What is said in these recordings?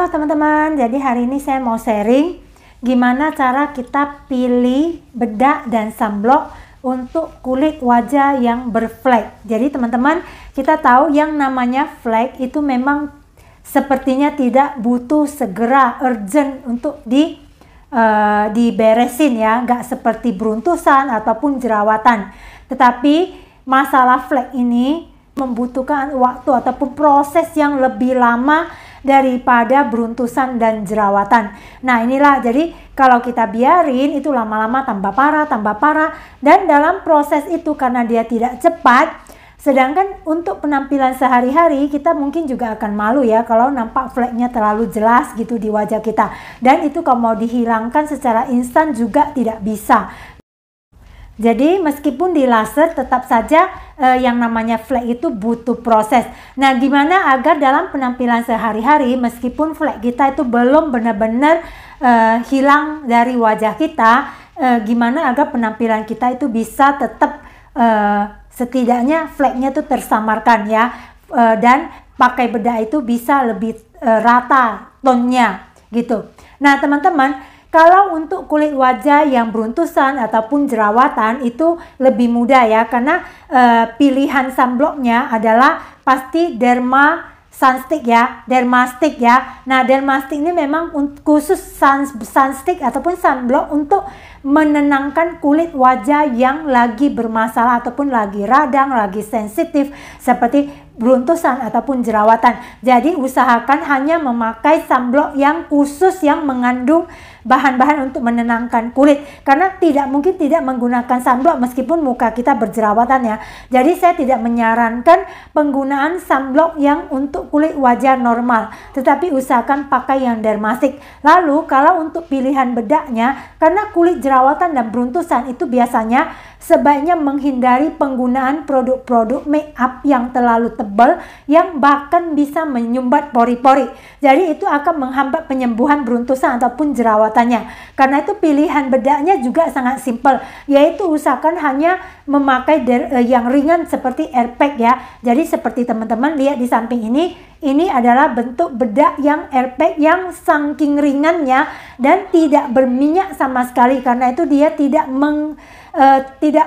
Halo teman-teman, jadi hari ini saya mau sharing gimana cara kita pilih bedak dan sunblock untuk kulit wajah yang berflek. Jadi teman-teman, kita tahu yang namanya flek itu memang sepertinya tidak butuh segera urgent untuk diberesin ya, nggak seperti beruntusan ataupun jerawatan. Tetapi masalah flek ini membutuhkan waktu ataupun proses yang lebih lama daripada beruntusan dan jerawatan. Nah inilah, jadi kalau kita biarin itu lama-lama tambah parah, dan dalam proses itu karena dia tidak cepat, sedangkan untuk penampilan sehari-hari kita mungkin juga akan malu ya kalau nampak fleknya terlalu jelas gitu di wajah kita, dan itu kalau mau dihilangkan secara instan juga tidak bisa. Jadi meskipun di laser tetap saja yang namanya flek itu butuh proses. Nah, gimana agar dalam penampilan sehari-hari meskipun flek kita itu belum benar-benar hilang dari wajah kita, gimana agar penampilan kita itu bisa tetap setidaknya fleknya itu tersamarkan ya, dan pakai bedak itu bisa lebih rata tonnya gitu. Nah teman-teman, kalau untuk kulit wajah yang beruntusan ataupun jerawatan itu lebih mudah ya, karena pilihan sunblocknya adalah pasti Derma Sunstick ya, Dermastick ya. Nah Dermastick ini memang khusus sunstick ataupun sunblock untuk menenangkan kulit wajah yang lagi bermasalah ataupun lagi radang, lagi sensitif seperti beruntusan ataupun jerawatan. Jadi usahakan hanya memakai sunblock yang khusus yang mengandung bahan-bahan untuk menenangkan kulit, karena tidak mungkin tidak menggunakan sunblock meskipun muka kita berjerawatan ya. Jadi saya tidak menyarankan penggunaan sunblock yang untuk kulit wajah normal, tetapi usahakan pakai yang Dermastick. Lalu kalau untuk pilihan bedaknya, karena kulit jerawatan dan beruntusan itu biasanya sebaiknya menghindari penggunaan produk-produk make up yang terlalu tebal yang bahkan bisa menyumbat pori-pori. Jadi itu akan menghambat penyembuhan beruntusan ataupun jerawatannya. Karena itu pilihan bedaknya juga sangat simpel, yaitu usahakan hanya memakai yang ringan seperti airpack ya. Jadi seperti teman-teman lihat di samping ini adalah bentuk bedak yang airpack yang saking ringannya dan tidak berminyak sama sekali, karena itu dia tidak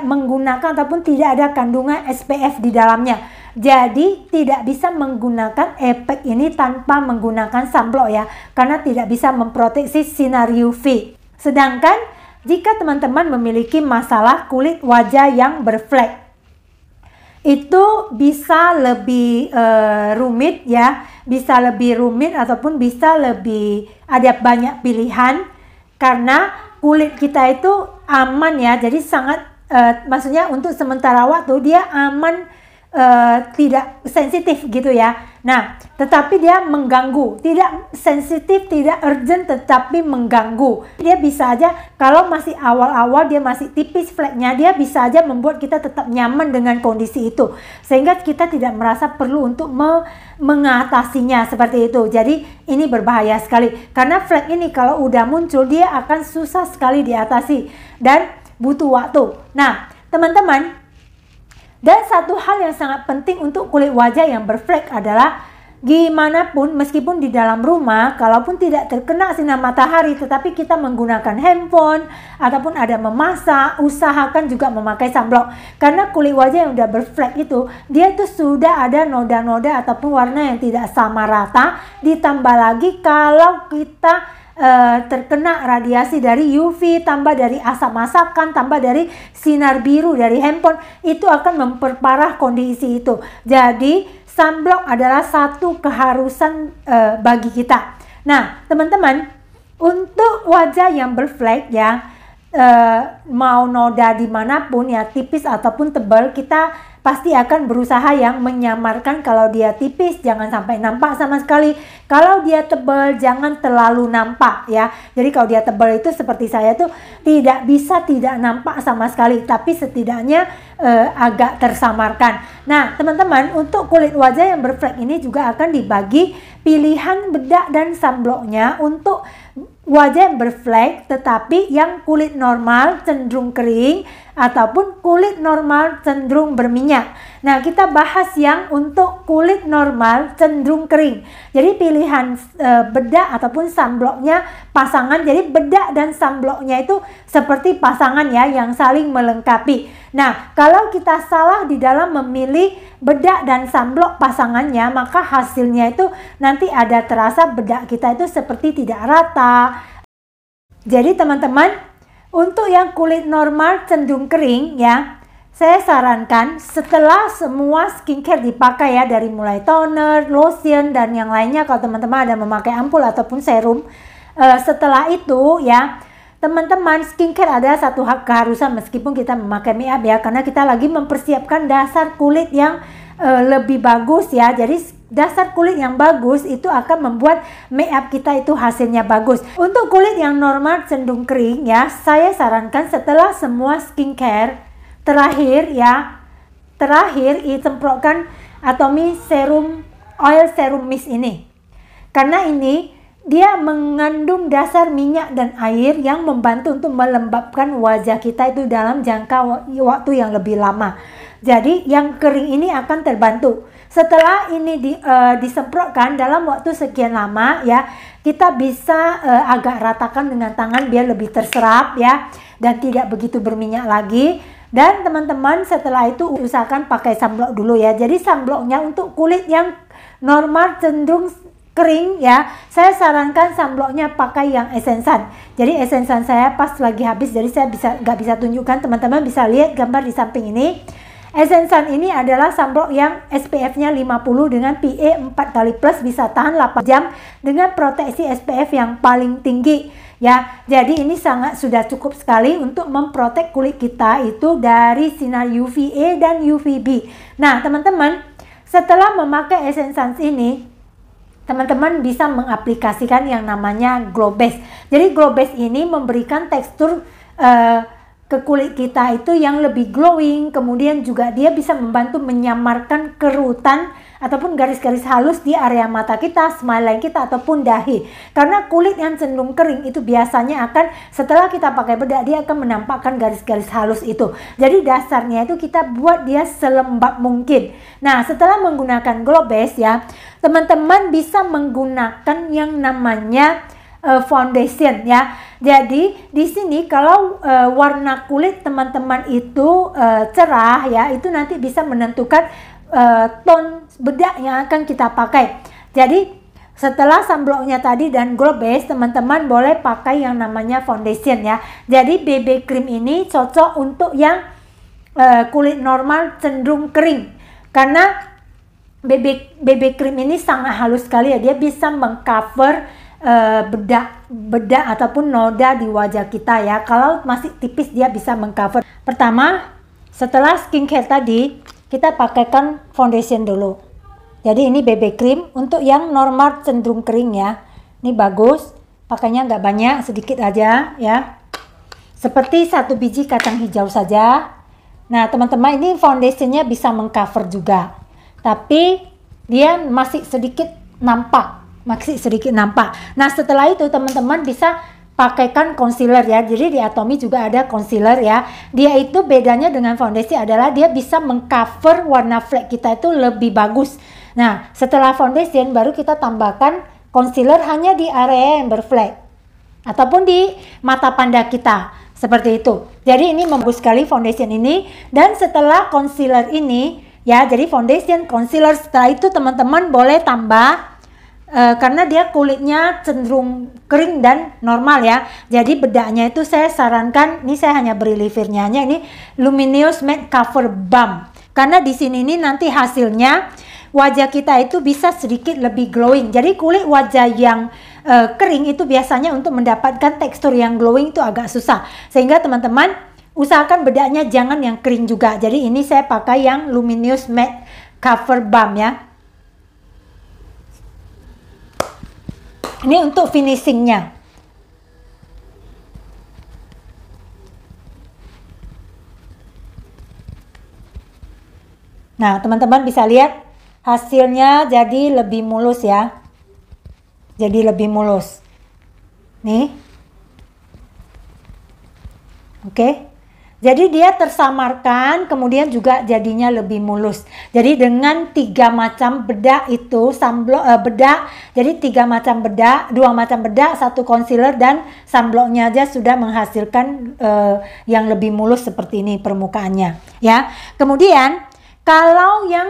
menggunakan ataupun tidak ada kandungan SPF di dalamnya. Jadi tidak bisa menggunakan airpack ini tanpa menggunakan sunblock ya, karena tidak bisa memproteksi sinar UV. Sedangkan jika teman-teman memiliki masalah kulit wajah yang berflek, itu bisa lebih rumit ya, bisa lebih rumit ataupun bisa lebih ada banyak pilihan, karena kulit kita itu aman ya, jadi sangat maksudnya untuk sementara waktu dia aman, tidak sensitif gitu ya. Nah tetapi dia mengganggu, tidak sensitif, tidak urgent, tetapi mengganggu. Dia bisa aja kalau masih awal-awal dia masih tipis fleknya, dia bisa aja membuat kita tetap nyaman dengan kondisi itu, sehingga kita tidak merasa perlu untuk mengatasinya seperti itu. Jadi ini berbahaya sekali, karena flek ini kalau udah muncul dia akan susah sekali diatasi dan butuh waktu. Nah teman-teman, dan satu hal yang sangat penting untuk kulit wajah yang berflek adalah gimana pun meskipun di dalam rumah, kalaupun tidak terkena sinar matahari tetapi kita menggunakan handphone ataupun ada memasak, usahakan juga memakai sunblock, karena kulit wajah yang udah berflek itu dia tuh sudah ada noda-noda ataupun warna yang tidak sama rata, ditambah lagi kalau kita terkena radiasi dari UV, tambah dari asap masakan, tambah dari sinar biru dari handphone, itu akan memperparah kondisi itu. Jadi sunblock adalah satu keharusan bagi kita. Nah teman-teman, untuk wajah yang berflek ya, mau noda dimanapun ya, tipis ataupun tebal, kita pasti akan berusaha yang menyamarkan. Kalau dia tipis jangan sampai nampak sama sekali, kalau dia tebal jangan terlalu nampak ya. Jadi kalau dia tebal itu seperti saya tuh tidak bisa tidak nampak sama sekali, tapi setidaknya agak tersamarkan. Nah teman-teman, untuk kulit wajah yang berflek ini juga akan dibagi pilihan bedak dan sunblocknya untuk wajah yang berflek tetapi yang kulit normal cenderung kering ataupun kulit normal cenderung berminyak. Nah, kita bahas yang untuk kulit normal cenderung kering. Jadi pilihan pilihan bedak ataupun sunblocknya pasangan. Jadi bedak dan sunblocknya itu seperti pasangan ya, yang saling melengkapi. Nah, kalau kita salah di dalam memilih bedak dan sunblock pasangannya, maka hasilnya itu nanti ada terasa bedak kita itu seperti tidak rata. Jadi teman-teman, untuk yang kulit normal cenderung kering ya, saya sarankan setelah semua skincare dipakai ya, dari mulai toner, lotion, dan yang lainnya, kalau teman-teman ada memakai ampul ataupun serum, setelah itu ya, teman-teman, skincare ada satu keharusan meskipun kita memakai makeup ya, karena kita lagi mempersiapkan dasar kulit yang lebih bagus ya. Jadi dasar kulit yang bagus itu akan membuat makeup kita itu hasilnya bagus. Untuk kulit yang normal cenderung kering ya, saya sarankan setelah semua skincare terakhir semprotkan Atomy Serum Oil Serum Mist ini, karena ini dia mengandung dasar minyak dan air yang membantu untuk melembabkan wajah kita itu dalam jangka waktu yang lebih lama. Jadi yang kering ini akan terbantu. Setelah ini disemprotkan dalam waktu sekian lama ya, kita bisa agak ratakan dengan tangan biar lebih terserap ya, dan tidak begitu berminyak lagi. Dan teman-teman, setelah itu usahakan pakai sunblock dulu ya. Jadi sunblocknya untuk kulit yang normal cenderung kering ya, saya sarankan sunblocknya pakai yang Essensan. Jadi Essensan saya pas lagi habis, jadi saya nggak bisa tunjukkan, teman-teman bisa lihat gambar di samping ini. Essensan ini adalah sunblock yang SPF-nya 50 dengan PA 4 kali plus, bisa tahan 8 jam dengan proteksi SPF yang paling tinggi. Ya, jadi ini sudah cukup sekali untuk memprotek kulit kita itu dari sinar UVA dan UVB. Nah, teman-teman, setelah memakai Essensan ini, teman-teman bisa mengaplikasikan yang namanya Glow Base. Jadi Glow Base ini memberikan tekstur ke kulit kita itu yang lebih glowing, kemudian juga dia bisa membantu menyamarkan kerutan ataupun garis-garis halus di area mata kita, smile line kita, ataupun dahi. Karena kulit yang cenderung kering itu biasanya akan, setelah kita pakai bedak, dia akan menampakkan garis-garis halus itu. Jadi dasarnya itu kita buat dia selembab mungkin. Nah, setelah menggunakan Glow Base ya, teman-teman bisa menggunakan yang namanya foundation ya. Jadi di sini kalau warna kulit teman-teman itu cerah ya, itu nanti bisa menentukan tone bedak yang akan kita pakai. Jadi setelah sunblocknya tadi dan Glow Base, teman-teman boleh pakai yang namanya foundation ya. Jadi BB cream ini cocok untuk yang kulit normal cenderung kering, karena BB cream ini sangat halus sekali ya. Dia bisa mengcover bedak ataupun noda di wajah kita ya. Kalau masih tipis dia bisa mengcover. Pertama, setelah skincare tadi, kita pakaikan foundation dulu. Jadi ini BB cream untuk yang normal cenderung kering ya. Ini bagus, pakainya nggak banyak, sedikit aja ya. Seperti 1 biji kacang hijau saja. Nah, teman-teman, ini foundationnya bisa mengcover juga, tapi dia masih sedikit nampak. Nah, setelah itu teman-teman bisa pakaikan concealer ya. Jadi di Atomy juga ada concealer ya. Dia itu bedanya dengan foundation adalah dia bisa mengcover warna flek kita itu lebih bagus. Nah, setelah foundation baru kita tambahkan concealer hanya di area yang berflek ataupun di mata panda kita, seperti itu. Jadi ini bagus sekali foundation ini. Dan setelah concealer ini ya, jadi foundation, concealer, setelah itu teman-teman boleh tambah karena dia kulitnya cenderung kering dan normal ya. Jadi bedaknya itu saya sarankan, ini saya hanya beri livernya, ini Luminous Matte Cover Balm. Karena di sini ini nanti hasilnya wajah kita itu bisa sedikit lebih glowing. Jadi kulit wajah yang kering itu biasanya untuk mendapatkan tekstur yang glowing itu agak susah. Sehingga teman-teman usahakan bedaknya jangan yang kering juga. Jadi ini saya pakai yang Luminous Matte Cover Balm ya. Ini untuk finishingnya. Nah, teman-teman bisa lihat hasilnya jadi lebih mulus ya. Jadi lebih mulus. Nih. Oke. Jadi dia tersamarkan, kemudian juga jadinya lebih mulus. Jadi dengan 3 macam bedak itu, bedak, jadi 3 macam bedak, 2 macam bedak, 1 concealer dan sunblocknya aja sudah menghasilkan yang lebih mulus seperti ini permukaannya. Ya, kemudian kalau yang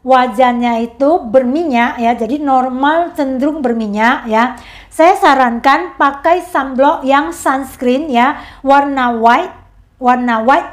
wajahnya itu berminyak ya, jadi normal cenderung berminyak ya, saya sarankan pakai sunblock yang sunscreen ya, warna white,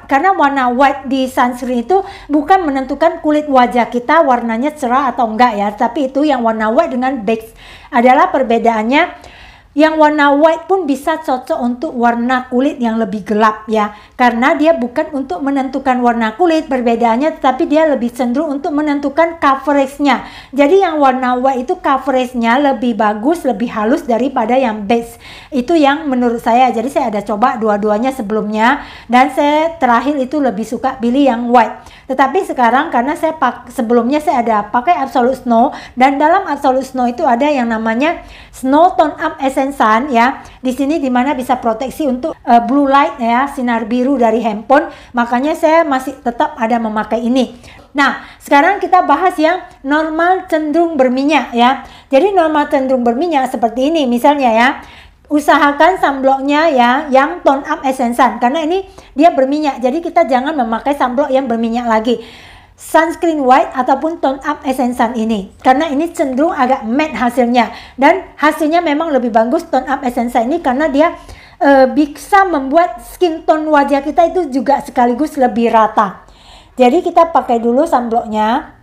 karena warna white di sunscreen itu bukan menentukan kulit wajah kita warnanya cerah atau enggak ya, tapi itu yang warna white dengan beige adalah perbedaannya. Yang warna white pun bisa cocok untuk warna kulit yang lebih gelap ya, karena dia bukan untuk menentukan warna kulit perbedaannya, tetapi dia lebih cenderung untuk menentukan coveragenya. Jadi yang warna white itu coveragenya lebih bagus, lebih halus daripada yang beige. Itu yang menurut saya. Jadi saya ada coba dua-duanya sebelumnya, dan saya terakhir itu lebih suka pilih yang white. Tetapi sekarang karena sebelumnya saya ada pakai Absolute Snow, dan dalam Absolute Snow itu ada yang namanya Snow Tone Up Essence Sun ya. Di sini dimana bisa proteksi untuk blue light ya, sinar biru dari handphone. Makanya saya masih tetap ada memakai ini. Nah, sekarang kita bahas yang normal cenderung berminyak ya. Jadi normal cenderung berminyak seperti ini misalnya ya. Usahakan sunblocknya ya yang Tone Up Essence Sun, karena ini dia berminyak, jadi kita jangan memakai sunblock yang berminyak lagi. Sunscreen white ataupun Tone Up Essence Sun ini, karena ini cenderung agak matte hasilnya, dan hasilnya memang lebih bagus Tone Up Essence Sun ini karena dia bisa membuat skin tone wajah kita itu juga sekaligus lebih rata. Jadi kita pakai dulu sunblocknya.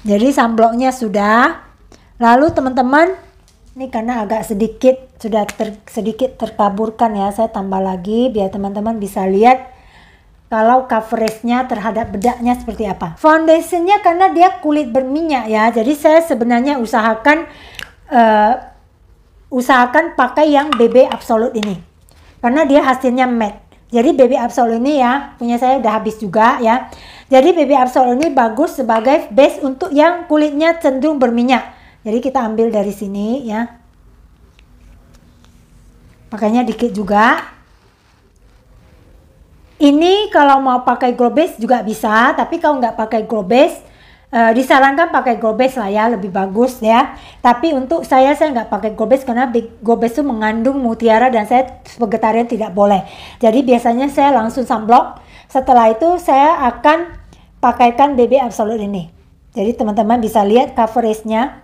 Jadi sunblocknya sudah. Lalu teman-teman, ini karena agak sedikit terkaburkan ya, saya tambah lagi biar teman-teman bisa lihat kalau coveragenya terhadap bedaknya seperti apa. Foundationnya karena dia kulit berminyak ya, jadi saya sebenarnya usahakan pakai yang BB Absolute ini, karena dia hasilnya matte. Jadi BB Absolute ini ya, punya saya udah habis juga ya. Jadi BB Absolute ini bagus sebagai base untuk yang kulitnya cenderung berminyak. Jadi kita ambil dari sini ya. Pakainya dikit juga. Ini kalau mau pakai glow base juga bisa, tapi kalau nggak pakai glow base, disarankan pakai glow base lah ya, lebih bagus ya. Tapi untuk saya nggak pakai glow base karena glow base itu mengandung mutiara dan saya vegetarian tidak boleh. Jadi biasanya saya langsung sunblock. Setelah itu saya akan pakaikan BB Absolute ini. Jadi teman-teman bisa lihat coveragenya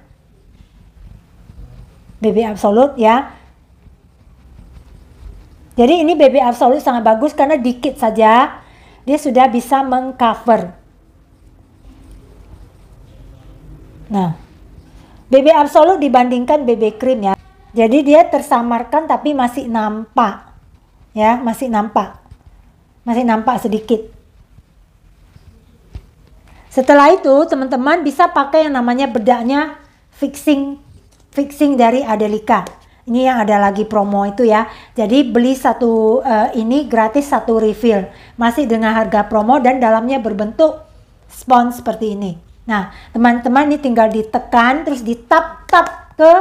BB Absolute ya. Jadi ini BB Absolute sangat bagus karena dikit saja dia sudah bisa mengcover. Nah, BB Absolute dibandingkan BB Cream ya, jadi dia tersamarkan tapi masih nampak ya, masih nampak sedikit. Setelah itu teman-teman bisa pakai yang namanya bedaknya fixing dari Adelika. Ini yang ada lagi promo itu ya, jadi beli satu ini gratis satu refill, masih dengan harga promo dan dalamnya berbentuk spons seperti ini. Nah, teman-teman ini tinggal ditekan terus ditap-tap ke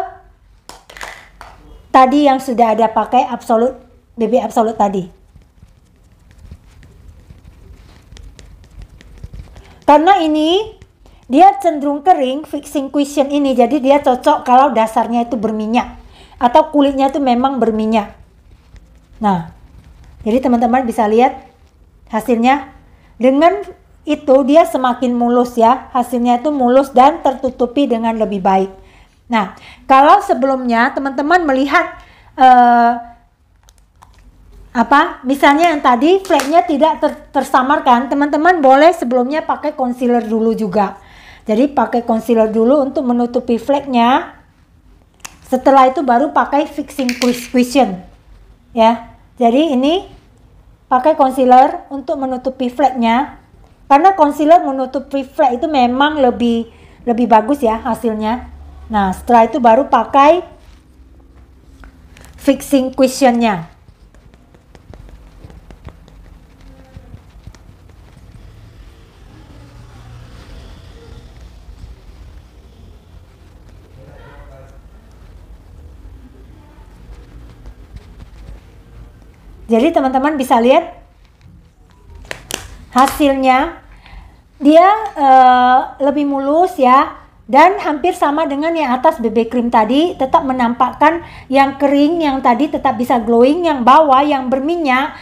tadi yang sudah ada pakai Absolute, BB Absolute tadi. Karena ini dia cenderung kering, fixing cushion ini, jadi dia cocok kalau dasarnya itu berminyak atau kulitnya itu memang berminyak. Nah, jadi teman-teman bisa lihat hasilnya. Dengan itu dia semakin mulus ya, hasilnya itu mulus dan tertutupi dengan lebih baik. Nah, kalau sebelumnya teman-teman melihat misalnya yang tadi flagnya tidak tersamarkan, teman-teman boleh sebelumnya pakai concealer dulu juga. Jadi pakai concealer dulu untuk menutupi flagnya. Setelah itu baru pakai fixing cushion ya. Jadi ini pakai concealer untuk menutupi flagnya. Karena concealer menutupi flek itu memang lebih bagus ya hasilnya. Nah, setelah itu baru pakai fixing cushionnya. Jadi teman-teman bisa lihat hasilnya, dia lebih mulus ya, dan hampir sama dengan yang atas BB cream tadi, tetap menampakkan yang kering yang tadi tetap bisa glowing, yang bawah yang berminyak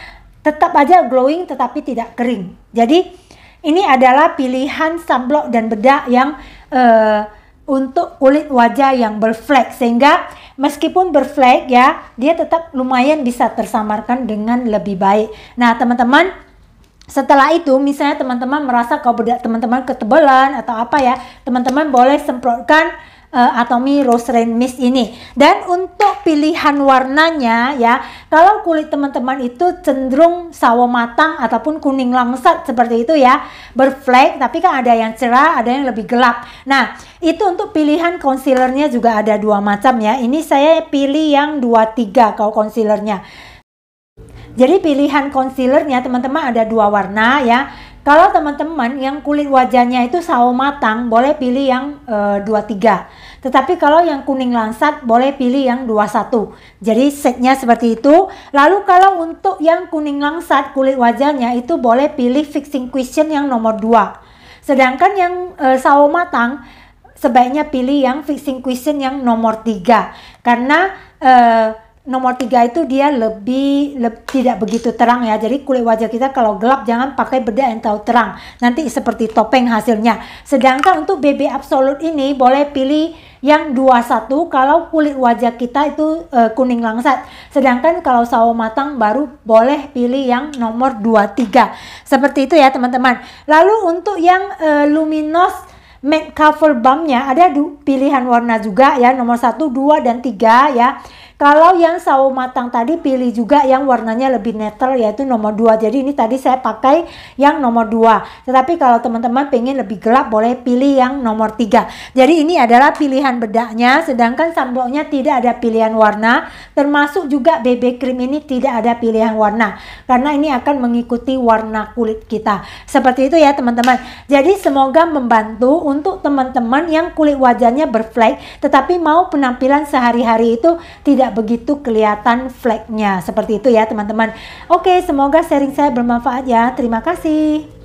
tetap aja glowing tetapi tidak kering. Jadi ini adalah pilihan sunblock dan bedak yang untuk kulit wajah yang berflek, sehingga meskipun berflek ya, dia tetap lumayan bisa tersamarkan dengan lebih baik. Nah teman-teman, setelah itu misalnya teman-teman merasa kalau bedak teman-teman ketebalan atau apa ya, teman-teman boleh semprotkan Atomy Rose Rain Mist ini. Dan untuk pilihan warnanya ya, kalau kulit teman-teman itu cenderung sawo matang ataupun kuning langsat seperti itu ya, berflek, tapi kan ada yang cerah, ada yang lebih gelap. Nah itu untuk pilihan concealernya juga ada dua macam ya. Ini saya pilih yang 23 kalau concealernya. Jadi pilihan concealernya teman-teman ada dua warna ya. Kalau teman-teman yang kulit wajahnya itu sawo matang, boleh pilih yang 23. Tetapi kalau yang kuning langsat, boleh pilih yang 21. Jadi setnya seperti itu. Lalu kalau untuk yang kuning langsat kulit wajahnya itu boleh pilih Fixing Cushion yang nomor 2. Sedangkan yang sawo matang sebaiknya pilih yang Fixing Cushion yang nomor 3. Karena nomor 3 itu dia lebih tidak begitu terang ya. Jadi kulit wajah kita kalau gelap jangan pakai bedak yang terlalu terang, nanti seperti topeng hasilnya. Sedangkan untuk BB Absolute ini boleh pilih yang 21 kalau kulit wajah kita itu kuning langsat. Sedangkan kalau sawo matang baru boleh pilih yang nomor 23. Seperti itu ya teman-teman. Lalu untuk yang Luminous Matte Cover Balmnya ada pilihan warna juga ya, nomor 1, 2, dan 3 ya. Kalau yang sawo matang tadi pilih juga yang warnanya lebih netral, yaitu nomor 2. Jadi ini tadi saya pakai yang nomor 2. Tetapi kalau teman-teman pengen lebih gelap boleh pilih yang nomor 3. Jadi ini adalah pilihan bedaknya, sedangkan sunblocknya tidak ada pilihan warna. Termasuk juga BB cream ini tidak ada pilihan warna, karena ini akan mengikuti warna kulit kita. Seperti itu ya teman-teman. Jadi semoga membantu untuk teman-teman yang kulit wajahnya berflek tetapi mau penampilan sehari-hari itu tidak begitu kelihatan fleknya. Seperti itu ya teman-teman. Oke, semoga sharing saya bermanfaat ya. Terima kasih.